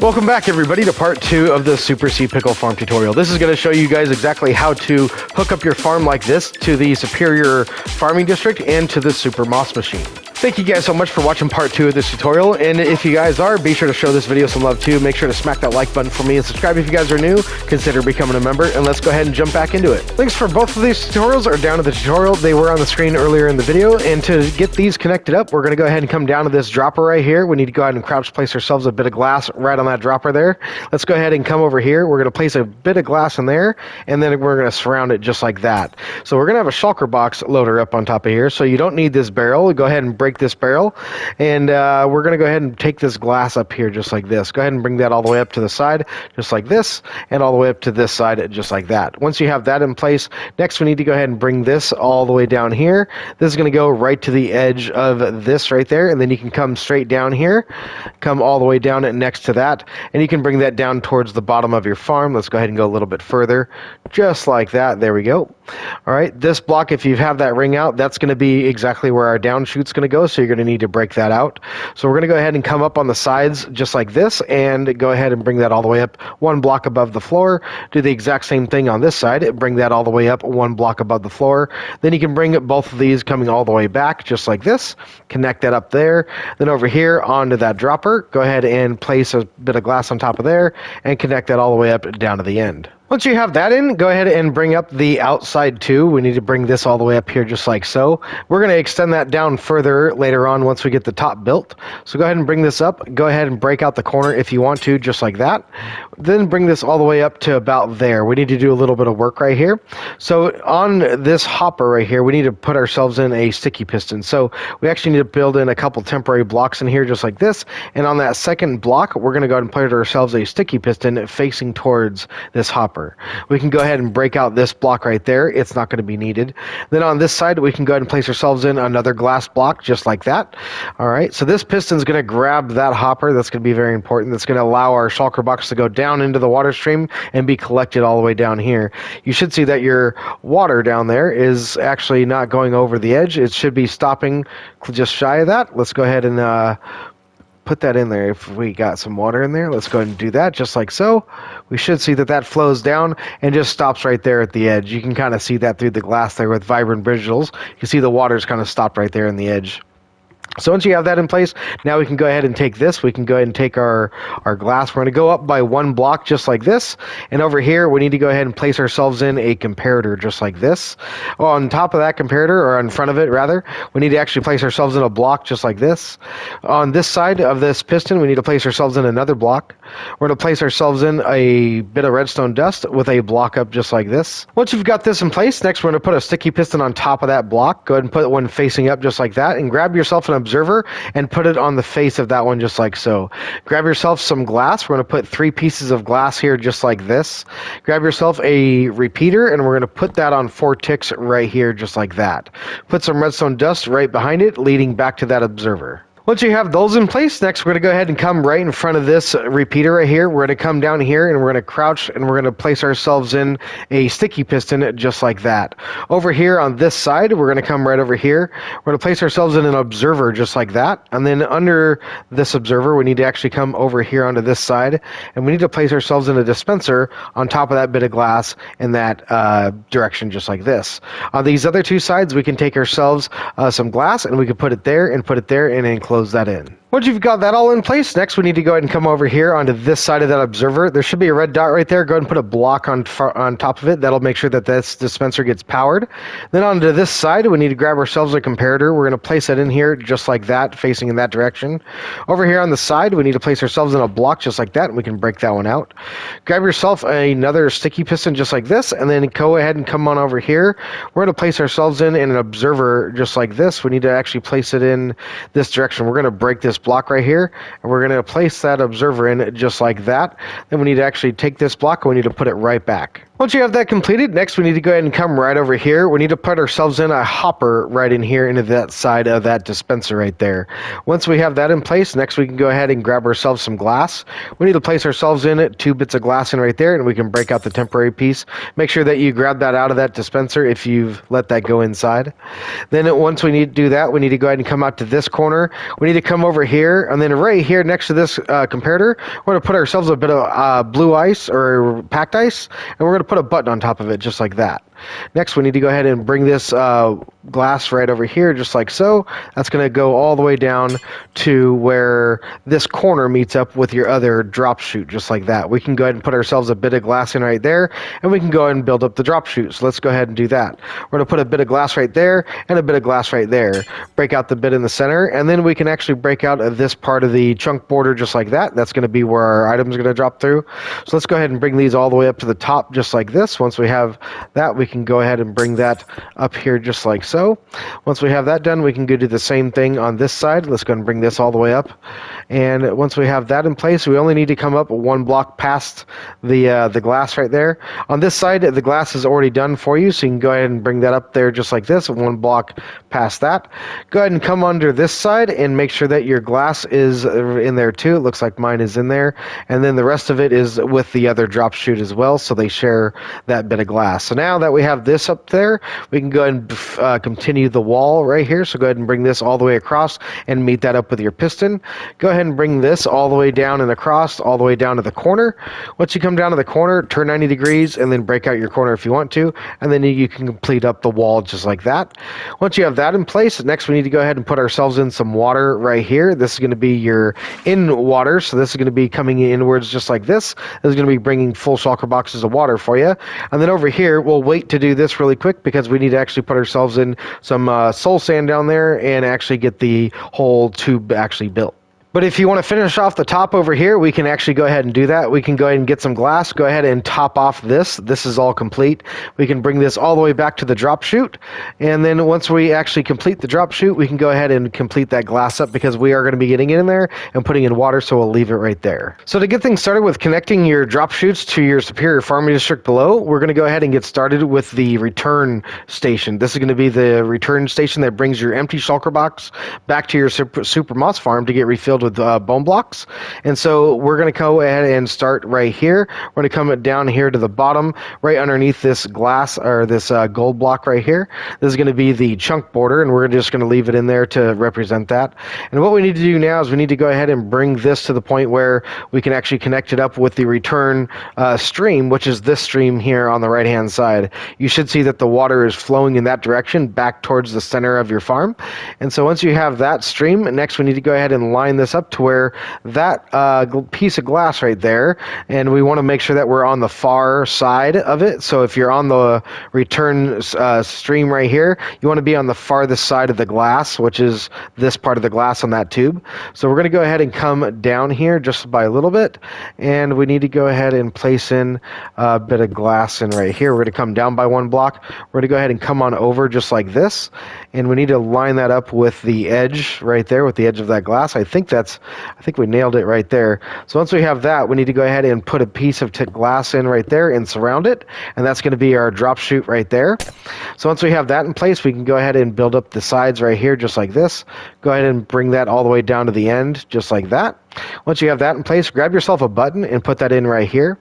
Welcome back, everybody, to part 2 of the Super Sea Pickle Farm tutorial. This is going to show you guys exactly how to hook up your farm like this to the Superior Farming District and to the Super Moss Machine. Thank you guys so much for watching part 2 of this tutorial, and if you guys are, be sure to show this video some love too. Make sure to smack that like button for me and subscribe if you guys are new. Consider becoming a member, and let's go ahead and jump back into it. Links for both of these tutorials are down in the tutorial. They were on the screen earlier in the video, and to get these connected up, we're going to go ahead and come down to this dropper right here. We need to go ahead and crouch place ourselves a bit of glass right on that dropper there. Let's go ahead and come over here. We're going to place a bit of glass in there, and then we're going to surround it just like that. So we're going to have a shulker box loader up on top of here, so you don't need this barrel. Go ahead and break this barrel. And we're going to go ahead and take this glass up here just like this. Go ahead and bring that all the way up to the side just like this, and all the way up to this side just like that. Once you have that in place, next we need to go ahead and bring this all the way down here. This is going to go right to the edge of this right there, and then you can come straight down here, come all the way down next to that, and you can bring that down towards the bottom of your farm. Let's go ahead and go a little bit further, just like that. There we go. All right, this block, if you have that ring out, that's going to be exactly where our down shoot's going to go, so you're going to need to break that out. So we're going to go ahead and come up on the sides just like this, and go ahead and bring that all the way up one block above the floor. Do the exact same thing on this side, bring that all the way up one block above the floor. Then you can bring both of these coming all the way back just like this, connect that up there. Then over here onto that dropper, go ahead and place a bit of glass on top of there and connect that all the way up down to the end. Once you have that in, go ahead and bring up the outside too. We need to bring this all the way up here just like so. We're going to extend that down further later on once we get the top built. So go ahead and bring this up. Go ahead and break out the corner if you want to, just like that. Then bring this all the way up to about there. We need to do a little bit of work right here. So on this hopper right here, we need to put ourselves in a sticky piston. So we actually need to build in a couple temporary blocks in here just like this. And on that second block, we're going to go ahead and put ourselves a sticky piston facing towards this hopper. We can go ahead and break out this block right there. It's not going to be needed. Then on this side, we can go ahead and place ourselves in another glass block just like that. All right, so this piston is going to grab that hopper. That's going to be very important. That's going to allow our shulker box to go down into the water stream and be collected all the way down here. You should see that your water down there is actually not going over the edge. It should be stopping just shy of that. Let's go ahead and put that in there. If we got some water in there, let's go ahead and do that just like so. We should see that that flows down and just stops right there at the edge. You can kind of see that through the glass there with vibrant visuals. You can see the water's kind of stopped right there in the edge. So once you have that in place, now we can go ahead and take this. We can go ahead and take our glass. We're going to go up by one block just like this. And over here, we need to go ahead and place ourselves in a comparator just like this. On top of that comparator, or in front of it rather, we need to actually place ourselves in a block just like this. On this side of this piston, we need to place ourselves in another block. We're going to place ourselves in a bit of redstone dust with a block up just like this. Once you've got this in place, next we're going to put a sticky piston on top of that block. Go ahead and put one facing up just like that, and grab yourself an observer and put it on the face of that one just like so. Grab yourself some glass. We're going to put 3 pieces of glass here just like this. Grab yourself a repeater, and we're going to put that on 4 ticks right here just like that. Put some redstone dust right behind it, leading back to that observer. Once you have those in place, next we're going to go ahead and come right in front of this repeater right here. We're going to come down here, and we're going to crouch, and we're going to place ourselves in a sticky piston just like that. Over here on this side, we're going to come right over here. We're going to place ourselves in an observer just like that. And then under this observer, we need to actually come over here onto this side, and we need to place ourselves in a dispenser on top of that bit of glass in that direction just like this. On these other 2 sides, we can take ourselves some glass, and we can put it there, and then close that in. Once you've got that all in place, next we need to go ahead and come over here onto this side of that observer. There should be a red dot right there. Go ahead and put a block on top of it. That'll make sure that this dispenser gets powered. Then onto this side, we need to grab ourselves a comparator. We're going to place it in here just like that, facing in that direction. Over here on the side, we need to place ourselves in a block just like that, and we can break that one out. Grab yourself another sticky piston just like this, and then go ahead and come on over here. We're going to place ourselves in an observer just like this. We need to actually place it in this direction. We're going to break this block right here, and we're going to place that observer in just like that. Then we need to actually take this block, and we need to put it right back. Once you have that completed, next we need to go ahead and come right over here. We need to put ourselves in a hopper right in here into that side of that dispenser right there. Once we have that in place, next we can go ahead and grab ourselves some glass. We need to place ourselves in it, 2 bits of glass in right there, and we can break out the temporary piece. Make sure that you grab that out of that dispenser if you've let that go inside. Then once we need to do that, we need to go ahead and come out to this corner. We need to come over here, and then right here next to this comparator, we're going to put ourselves a bit of blue ice or packed ice, and we're going to put a button on top of it just like that. Next, we need to go ahead and bring this glass right over here just like so. That's going to go all the way down to where this corner meets up with your other drop chute just like that. We can go ahead and put ourselves a bit of glass in right there, and we can go ahead and build up the drop chute. So let's go ahead and do that. We're going to put a bit of glass right there and a bit of glass right there. Break out the bit in the center, and then we can actually break out this part of the chunk border just like that. That's going to be where our items are going to drop through. So let's go ahead and bring these all the way up to the top just like this. Once we have that, we can go ahead and bring that up here just like so. Once we have that done, we can go do the same thing on this side. Let's go and bring this all the way up. And once we have that in place, we only need to come up 1 block past the glass right there. On this side, the glass is already done for you, so you can go ahead and bring that up there just like this, 1 block past that. Go ahead and come under this side and make sure that your glass is in there too. It looks like mine is in there. And then the rest of it is with the other drop chute as well, so they share that bit of glass. So now that we have this up there, we can go ahead and continue the wall right here. So go ahead and bring this all the way across and meet that up with your piston. Go ahead and bring this all the way down and across, all the way down to the corner. Once you come down to the corner, turn 90 degrees and then break out your corner if you want to, and then you can complete up the wall just like that. Once you have that in place, next we need to go ahead and put ourselves in some water right here. This is going to be your in water, so this is going to be coming inwards just like this. This is going to be bringing full shulker boxes of water for you. And then over here, we'll wait to do this really quick because we need to actually put ourselves in some soul sand down there and actually get the whole tube actually built. But if you want to finish off the top over here, we can actually go ahead and do that. We can go ahead and get some glass, go ahead and top off this. This is all complete. We can bring this all the way back to the drop chute. And then once we actually complete the drop chute, we can go ahead and complete that glass up because we are going to be getting in there and putting in water, so we'll leave it right there. So to get things started with connecting your drop chutes to your superior farming district below, we're going to go ahead and get started with the return station. This is going to be the return station that brings your empty shulker box back to your super moss farm to get refilled with bone blocks. And so we're going to go ahead and start right here. We're going to come down here to the bottom, right underneath this glass or this gold block right here. This is going to be the chunk border, and we're just going to leave it in there to represent that. And what we need to do now is we need to go ahead and bring this to the point where we can actually connect it up with the return stream, which is this stream here on the right hand side. You should see that the water is flowing in that direction back towards the center of your farm. And so once you have that stream, next we need to go ahead and line this up to where that piece of glass right there, and we want to make sure that we're on the far side of it. So if you're on the return stream right here, you want to be on the farthest side of the glass, which is this part of the glass on that tube. So we're going to go ahead and come down here just by a little bit, and we need to go ahead and place in a bit of glass in right here. We're going to come down by 1 block. We're going to go ahead and come on over just like this, and we need to line that up with the edge right there, with the edge of that glass. I think we nailed it right there. So once we have that, we need to go ahead and put a piece of glass in right there and surround it, and that's going to be our drop chute right there. So once we have that in place, we can go ahead and build up the sides right here just like this. Go ahead and bring that all the way down to the end just like that. Once you have that in place, grab yourself a button and put that in right here.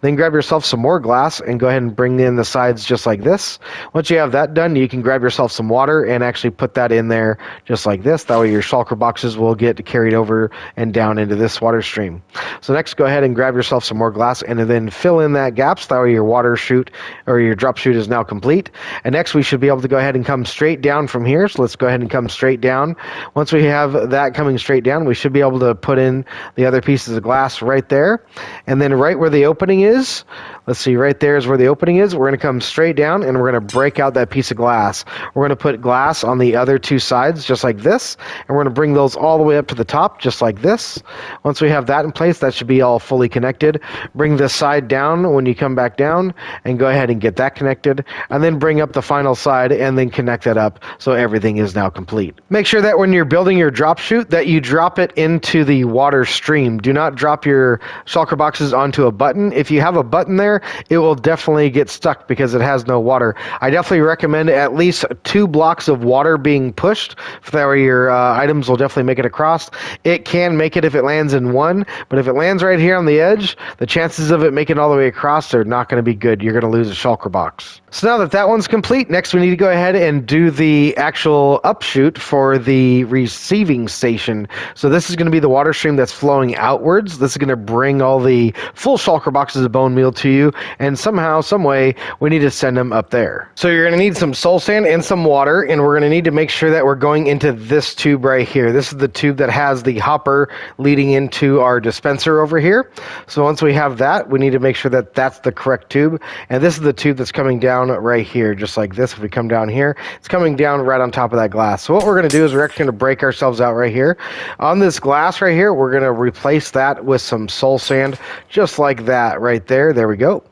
Then grab yourself some more glass and go ahead and bring in the sides just like this. Once you have that done, you can grab yourself some water and actually put that in there just like this. That way your shulker boxes will get carried over and down into this water stream. So next, go ahead and grab yourself some more glass and then fill in that gap, so that way your water chute or your drop chute is now complete. And next we should be able to go ahead and come straight down from here. So let's go ahead and come straight down. Once we have that coming straight down, we should be able to put in the other pieces of glass right there. And then right where the opening is, let's see, right there is where the opening is. We're going to come straight down and we're going to break out that piece of glass. We're going to put glass on the other 2 sides just like this, and we're going to bring those all the way up to the top just like this. Once we have that in place, that should be all fully connected. Bring this side down when you come back down and go ahead and get that connected, and then bring up the final side and then connect that up so everything is now complete. Make sure that when when you're building your drop chute that you drop it into the water stream. Do not drop your shulker boxes onto a button. If you have a button there, it will definitely get stuck because it has no water. I definitely recommend at least 2 blocks of water being pushed, so that way your items will definitely make it across. It can make it if it lands in 1, but if it lands right here on the edge, the chances of it making it all the way across are not going to be good. You're going to lose a shulker box. So now that one's complete, next we need to go ahead and do the actual upshoot for the receiving station. So this is going to be the water stream that's flowing outwards. This is going to bring all the full shulker boxes of bone meal to you, and somehow, some way, we need to send them up there. So you're going to need some soul sand and some water, and we're going to need to make sure that we're going into this tube right here. This is the tube that has the hopper leading into our dispenser over here. So once we have that, we need to make sure that that's the correct tube, and this is the tube that's coming down right here, just like this. If we come down here, it's coming down right on top of that glass. So what we're going to do is we're actually going to break ourselves out right here. On this glass right here, we're going to replace that with some soul sand, just like that right there. There we go.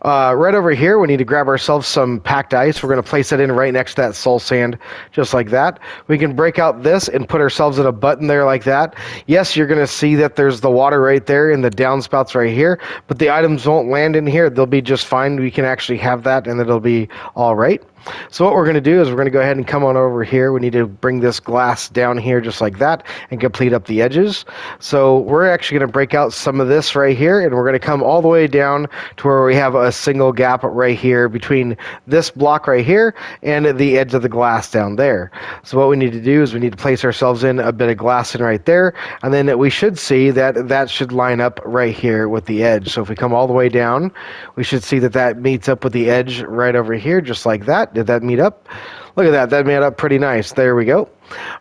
Right over here, we need to grab ourselves some packed ice. We're going to place it in right next to that soul sand, just like that. We can break out this and put ourselves in a button there like that. Yes, you're going to see that there's the water right there and the downspouts right here, but the items won't land in here. They'll be just fine. We can actually have that and it'll be all right. So what we're going to do is we're going to go ahead and come on over here. We need to bring this glass down here just like that and complete up the edges. So we're actually going to break out some of this right here, and we're going to come all the way down to where we have a single gap right here between this block right here and the edge of the glass down there. So what we need to do is we need to place ourselves in a bit of glass in right there, and then we should see that that should line up right here with the edge. So if we come all the way down, we should see that that meets up with the edge right over here just like that. Did that meet up? Look at that. That made up pretty nice. There we go.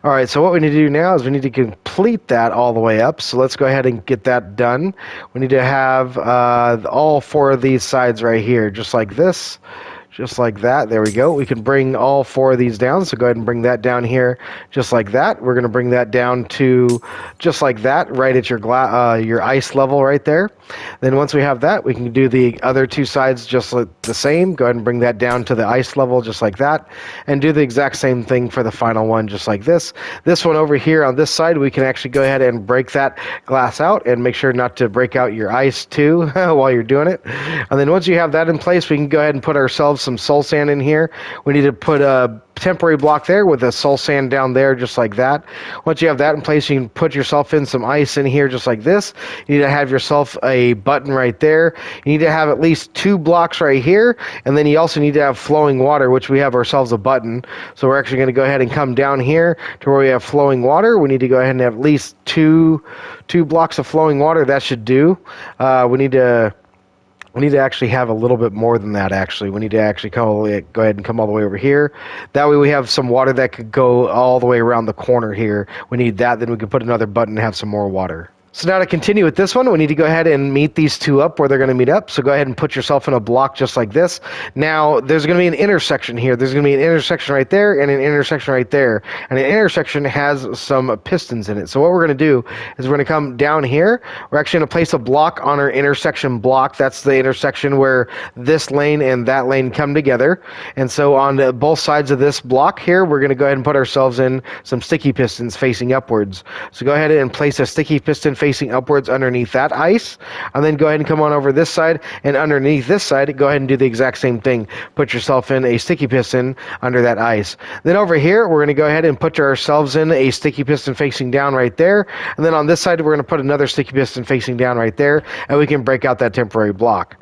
All right, so what we need to do now is we need to complete that all the way up. So let's go ahead and get that done. We need to have all 4 of these sides right here, just like this. Just like that. There we go. We can bring all 4 of these down. So go ahead and bring that down here just like that. We're going to bring that down to just like that, right at your ice level right there. Then once we have that, we can do the other 2 sides just like the same. Go ahead and bring that down to the ice level just like that. And do the exact same thing for the final one just like this. This one over here on this side, we can actually go ahead and break that glass out and make sure not to break out your ice too while you're doing it. And then once you have that in place, we can go ahead and put ourselves some soul sand in here. We need to put a temporary block there with a soul sand down there just like that. Once you have that in place, you can put yourself in some ice in here just like this. You need to have yourself a button right there. You need to have at least 2 blocks right here, and then you also need to have flowing water, which we have ourselves a button. So we're actually going to go ahead and come down here to where we have flowing water. We need to go ahead and have at least two blocks of flowing water. That should do. We need to actually have a little bit more than that, actually. We need to actually go ahead and come all the way over here. That way we have some water that could go all the way around the corner here. We need that, then we can put another button and have some more water. So now to continue with this one, we need to go ahead and meet these 2 up where they're going to meet up. So go ahead and put yourself in a block just like this. Now, there's going to be an intersection here. There's going to be an intersection right there and an intersection right there. And an intersection has some pistons in it. So what we're going to do is we're going to come down here. We're actually going to place a block on our intersection block. That's the intersection where this lane and that lane come together. And so on both sides of this block here, we're going to go ahead and put ourselves in some sticky pistons facing upwards. So go ahead and place a sticky piston facing upwards underneath that ice, and then go ahead and come on over this side, and underneath this side, go ahead and do the exact same thing. Put yourself in a sticky piston under that ice. Then over here, we're going to go ahead and put ourselves in a sticky piston facing down right there, and then on this side, we're going to put another sticky piston facing down right there, and we can break out that temporary block.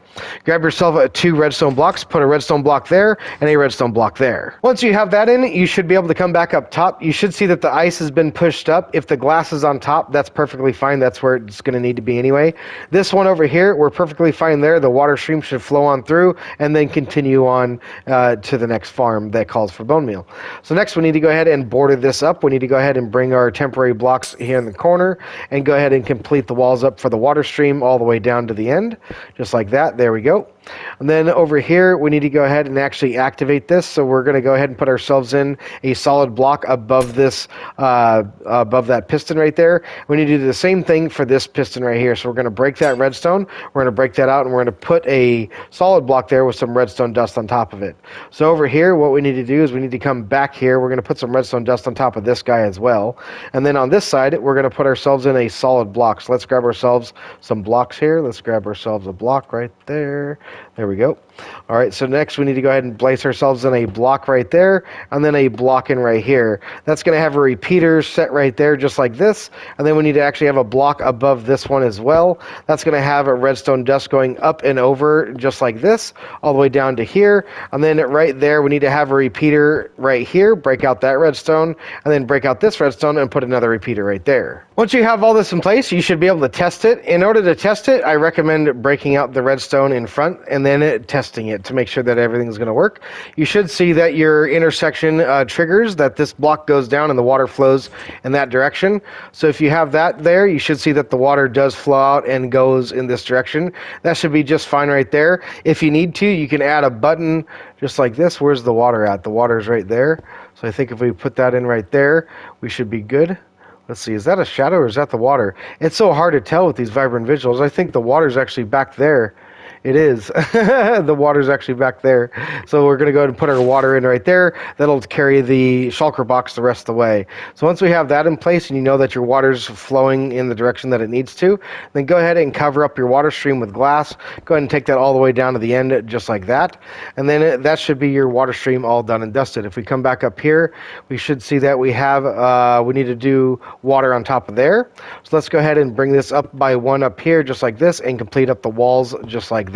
Grab yourself 2 redstone blocks, put a redstone block there, and a redstone block there. Once you have that in, you should be able to come back up top. You should see that the ice has been pushed up. If the glass is on top, that's perfectly fine. That's where it's going to need to be anyway. This one over here, we're perfectly fine there. The water stream should flow on through and then continue on to the next farm that calls for bone meal. So next we need to go ahead and border this up. We need to go ahead and bring our temporary blocks here in the corner and go ahead and complete the walls up for the water stream all the way down to the end, just like that. There we go. And then over here, we need to go ahead and actually activate this. So we're going to go ahead and put ourselves in a solid block above this, above that piston right there. We need to do the same thing for this piston right here. So we're going to break that redstone. We're going to break that out, and we're going to put a solid block there with some redstone dust on top of it. So over here, what we need to do is we need to come back here. We're going to put some redstone dust on top of this guy as well. And then on this side, we're going to put ourselves in a solid block. So let's grab ourselves some blocks here. Let's grab ourselves a block right there. There we go. All right, so next we need to go ahead and place ourselves in a block right there, and then a block in right here. That's going to have a repeater set right there, just like this. And then we need to actually have a block above this one as well. That's going to have a redstone dust going up and over, just like this, all the way down to here. And then right there, we need to have a repeater right here, break out that redstone, and then break out this redstone and put another repeater right there. Once you have all this in place, you should be able to test it. In order to test it, I recommend breaking out the redstone in front and then testing it to make sure that everything's going to work. You should see that your intersection triggers, that this block goes down and the water flows in that direction. So if you have that there, you should see that the water does flow out and goes in this direction. That should be just fine right there. If you need to, you can add a button just like this. Where's the water at? The water's right there. So I think if we put that in right there, we should be good. Let's see, is that a shadow or is that the water? It's so hard to tell with these vibrant visuals. I think the water's actually back there. It is. The water's actually back there. So we're going to go ahead and put our water in right there. That'll carry the shulker box the rest of the way. So once we have that in place and you know that your water's flowing in the direction that it needs to, then go ahead and cover up your water stream with glass. Go ahead and take that all the way down to the end just like that. And then that should be your water stream all done and dusted. If we come back up here, we should see that we have, we need to do water on top of there. So let's go ahead and bring this up by one up here just like this and complete up the walls just like that.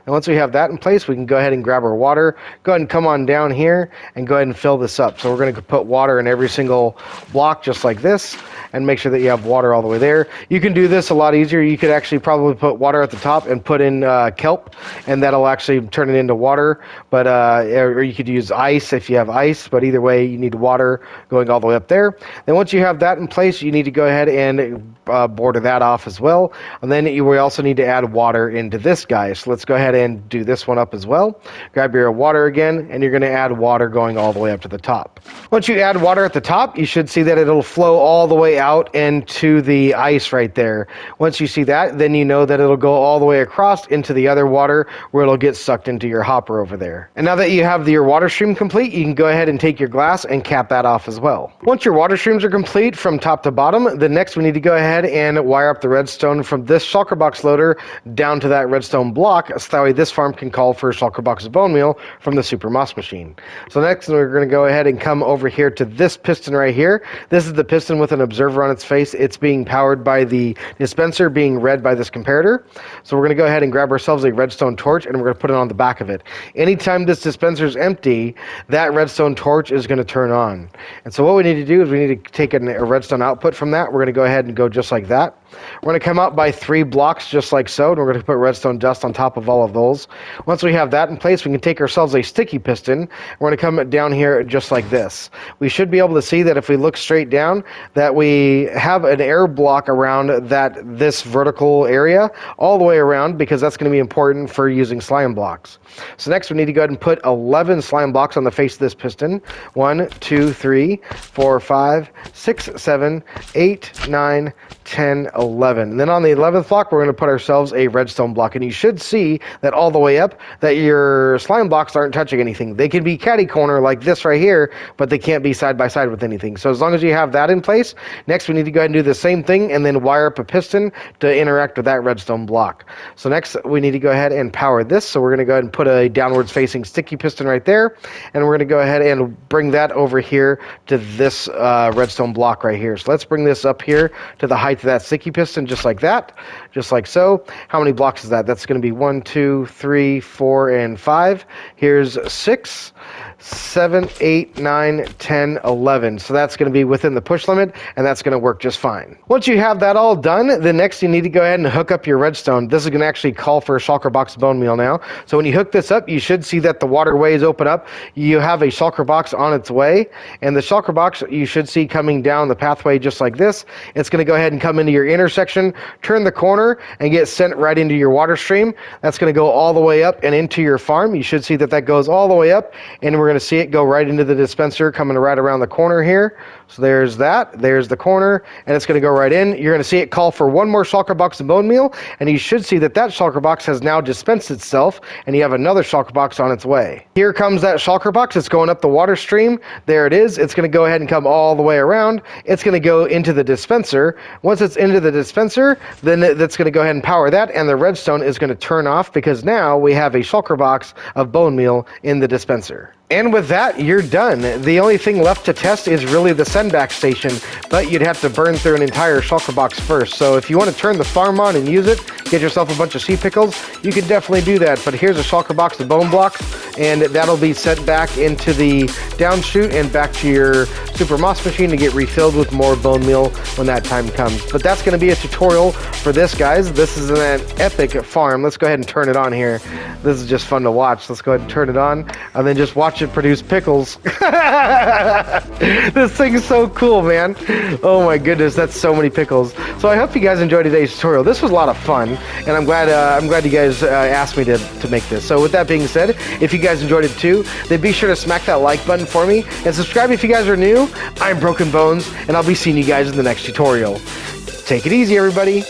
And once we have that in place, we can go ahead and grab our water, go ahead and come on down here and go ahead and fill this up. So we're going to put water in every single block just like this and make sure that you have water all the way there. You can do this a lot easier. You could actually probably put water at the top and put in kelp, and that'll actually turn it into water. But or you could use ice if you have ice, but either way you need water going all the way up there. Then once you have that in place, you need to go ahead and border that off as well. And then you will also need to add water into this guy. So let's go ahead and do this one up as well. Grab your water again, and you're going to add water going all the way up to the top. Once you add water at the top, you should see that it'll flow all the way out into the ice right there. Once you see that, then you know that it'll go all the way across into the other water where it'll get sucked into your hopper over there. And now that you have your water stream complete, you can go ahead and take your glass and cap that off as well. Once your water streams are complete from top to bottom, then next we need to go ahead and wire up the redstone from this shulker box loader down to that redstone block, so that way this farm can call for a shulker box of bone meal from the super moss machine. So next we're going to go ahead and come over here to this piston right here. This is the piston with an observer on its face. It's being powered by the dispenser being read by this comparator. So we're going to go ahead and grab ourselves a redstone torch, and we're going to put it on the back of it. Anytime this dispenser is empty, that redstone torch is going to turn on. And so what we need to do is we need to take a redstone output from that. We're going to go ahead and go just like that. We're going to come out by 3 blocks just like so, and we're going to put redstone dust on top of all of those. Once we have that in place, we can take ourselves a sticky piston. We're going to come down here just like this. We should be able to see that if we look straight down, that we have an air block around this vertical area all the way around, because that's going to be important for using slime blocks. So next we need to go ahead and put 11 slime blocks on the face of this piston. 1, 2, 3, 4, 5, 6, 7, 8, 9, 10, 11. And then on the 11th block, we're going to put ourselves a redstone block. And you should see that all the way up, that your slime blocks aren't touching anything. They can be catty corner like this right here, but they can't be side by side with anything. So as long as you have that in place, next we need to go ahead and do the same thing and then wire up a piston to interact with that redstone block. So next we need to go ahead and power this. So we're going to go ahead and put a downwards facing sticky piston right there. And we're going to go ahead and bring that over here to this redstone block right here. So let's bring this up here to the height of that sticky piston just like that, just like so. How many blocks is that? That's going to be 1, 2, 3, 4, and 5. Here's 6. 7, 8, 9, 10, 11. So that's going to be within the push limit, and that's going to work just fine. Once you have that all done, then next you need to go ahead and hook up your redstone. This is going to actually call for a shulker box of bone meal now. So when you hook this up, you should see that the waterways open up. You have a shulker box on its way, and the shulker box you should see coming down the pathway just like this. It's going to go ahead and come into your intersection, turn the corner, and get sent right into your water stream. That's going to go all the way up and into your farm. You should see that that goes all the way up, and we're going to see it go right into the dispenser coming right around the corner here. So there's that, there's the corner, and it's going to go right in. You're going to see it call for one more shulker box of bone meal, and you should see that that shulker box has now dispensed itself, and you have another shulker box on its way. Here comes that shulker box. It's going up the water stream. There it is. It's going to go ahead and come all the way around. It's going to go into the dispenser. Once it's into the dispenser, then that's going to go ahead and power that, and the redstone is going to turn off because now we have a shulker box of bone meal in the dispenser. And with that, you're done. The only thing left to test is really the send-back station, but you'd have to burn through an entire shulker box first. So if you want to turn the farm on and use it, get yourself a bunch of sea pickles, you can definitely do that. But here's a shulker box of bone blocks, and that'll be sent back into the down chute and back to your super moss machine to get refilled with more bone meal when that time comes. But that's going to be a tutorial for this, guys. This is an epic farm. Let's go ahead and turn it on here. This is just fun to watch. Let's go ahead and turn it on, and then just watch it produce pickles. This thing's so cool, man. Oh my goodness, that's so many pickles. So I hope you guys enjoyed today's tutorial. This was a lot of fun, and I'm glad you guys asked me to make this. So with that being said, if you guys enjoyed it too, then be sure to smack that like button for me and subscribe if you guys are new. I'm Broken Bones, and I'll be seeing you guys in the next tutorial. Take it easy, everybody.